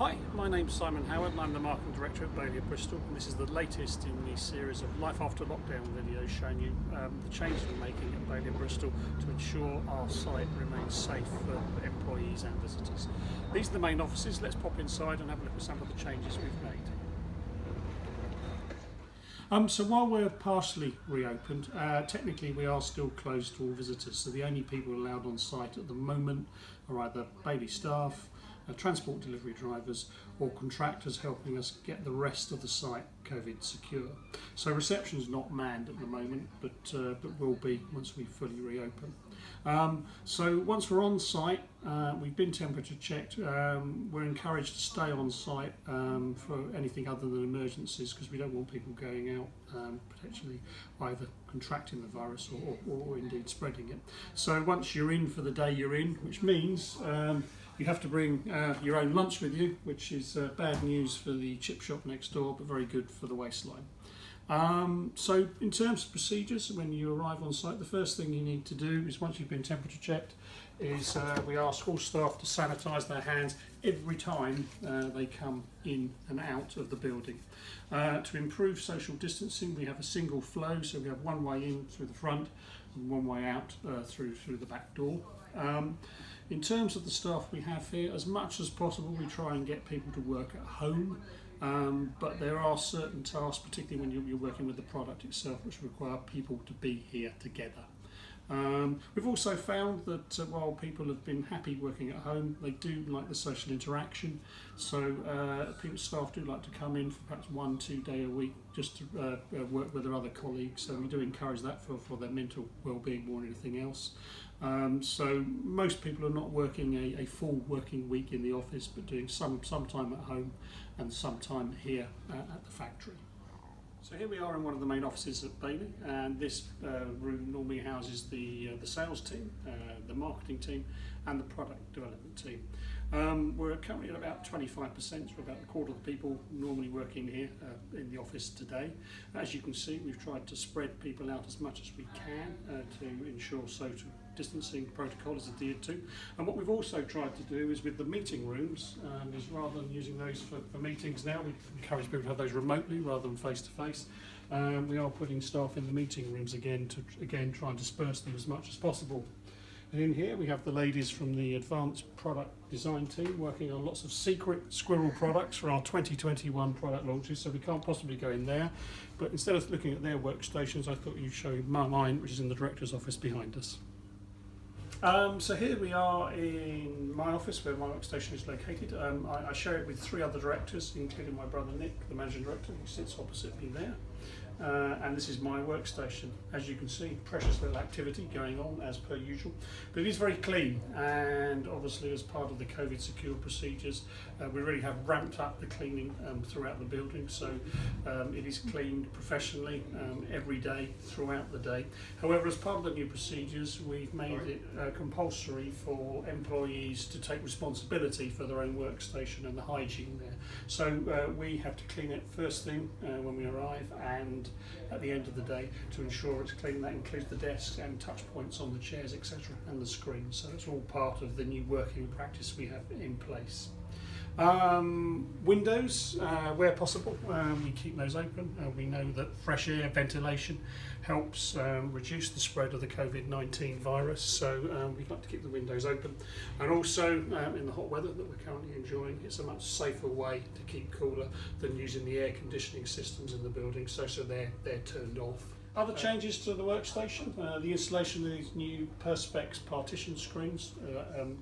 Hi, my name's Simon Howard and I'm the Marketing Director at Bailey of Bristol, and this is the latest in the series of Life After Lockdown videos showing you the changes we're making at Bailey of Bristol to ensure our site remains safe for employees and visitors. These are the main offices. Let's pop inside and have a look at some of the changes we've made. So while we're partially reopened, technically we are still closed to all visitors, so the only people allowed on site at the moment are either Bailey staff, transport delivery drivers or contractors helping us get the rest of the site COVID secure. So reception's not manned at the moment, but will be once we fully reopen. So once we're on site, we've been temperature checked. We're encouraged to stay on site for anything other than emergencies, because we don't want people going out potentially either contracting the virus or indeed spreading it. So once you're in for the day you're in, which means you have to bring your own lunch with you, which is bad news for the chip shop next door, but very good for the waistline. So in terms of procedures, when you arrive on site, the first thing you need to do is, once you've been temperature checked, is we ask all staff to sanitise their hands every time they come in and out of the building. To improve social distancing, we have a single flow, so we have one way in through the front and one way out through the back door. In terms of the staff we have here, as much as possible we try and get people to work at home, but there are certain tasks, particularly when you're working with the product itself, which require people to be here together. We've also found that while people have been happy working at home, they do like the social interaction, so staff do like to come in for perhaps 1-2 days a week just to work with their other colleagues, so we do encourage that for their mental well-being more than anything else. So most people are not working a full working week in the office, but doing some time at home and some time here at the factory. So here we are in one of the main offices at Bailey, and this room normally houses the sales team, the marketing team and the product development team. We're currently at about 25%, so about a quarter of the people normally working here in the office today. As you can see, we've tried to spread people out as much as we can to ensure social distancing protocol is adhered to. And what we've also tried to do is with the meeting rooms, is rather than using those for meetings now, we encourage people to have those remotely rather than face to face. We are putting staff in the meeting rooms again to try and disperse them as much as possible. And in here we have the ladies from the advanced product design team working on lots of secret squirrel products for our 2021 product launches, so we can't possibly go in there. But instead of looking at their workstations, I thought you'd show you mine, which is in the director's office behind us. So here we are in my office where my workstation is located. I share it with 3 other directors, including my brother Nick, the managing director, who sits opposite me there. And this is my workstation. As you can see, precious little activity going on as per usual, but it is very clean, and obviously as part of the COVID secure procedures we really have ramped up the cleaning throughout the building, so it is cleaned professionally every day throughout the day. However, as part of the new procedures, we've made it compulsory for employees to take responsibility for their own workstation and the hygiene there. So we have to clean it first thing when we arrive and at the end of the day to ensure it's clean. That includes the desks and touch points on the chairs, etc., and the screens. So it's all part of the new working practice we have in place. Windows, where possible, we keep those open. We know that fresh air ventilation helps reduce the spread of the COVID-19 virus, so we'd like to keep the windows open. And also in the hot weather that we're currently enjoying, it's a much safer way to keep cooler than using the air conditioning systems in the building, so they're turned off. Other changes to the workstation, the installation of these new Perspex partition screens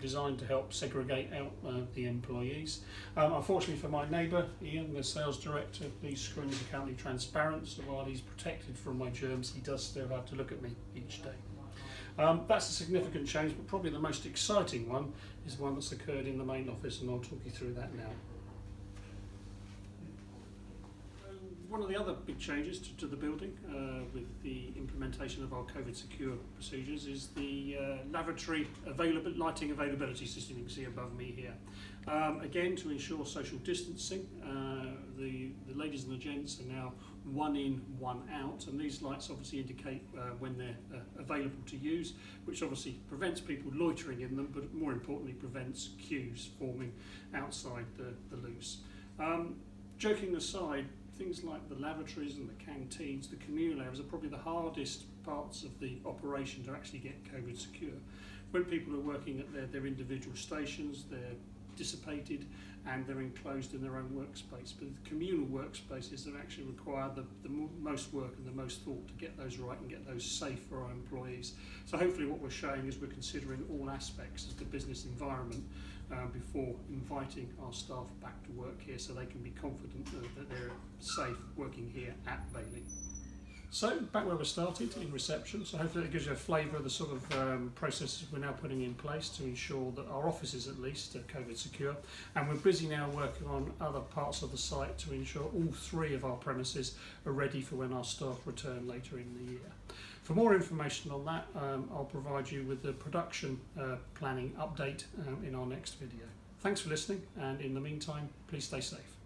designed to help segregate out the employees. Unfortunately for my neighbour Ian, the sales director, these screens are currently transparent, so while he's protected from my germs, he does still have to look at me each day. That's a significant change, but probably the most exciting one is one that's occurred in the main office, and I'll talk you through that now. One of the other big changes to the building with the implementation of our COVID secure procedures is the lavatory lighting availability system you can see above me here. Again, to ensure social distancing, the ladies and the gents are now one in, one out, and these lights obviously indicate when they're available to use, which obviously prevents people loitering in them, but more importantly prevents queues forming outside the loos. Joking aside, things like the lavatories and the canteens, the communal areas are probably the hardest parts of the operation to actually get COVID secure. When people are working at their individual stations, they're dissipated and they're enclosed in their own workspace. But the communal workspaces that actually require the most work and the most thought to get those right and get those safe for our employees. So hopefully what we're showing is we're considering all aspects of the business environment before inviting our staff back to work here, so they can be confident that they're safe working here at Bailey. So back where we started, in reception, so hopefully it gives you a flavour of the sort of processes we're now putting in place to ensure that our offices at least are COVID secure, and we're busy now working on other parts of the site to ensure all 3 of our premises are ready for when our staff return later in the year. For more information on that, I'll provide you with the production planning update in our next video. Thanks for listening, and in the meantime, please stay safe.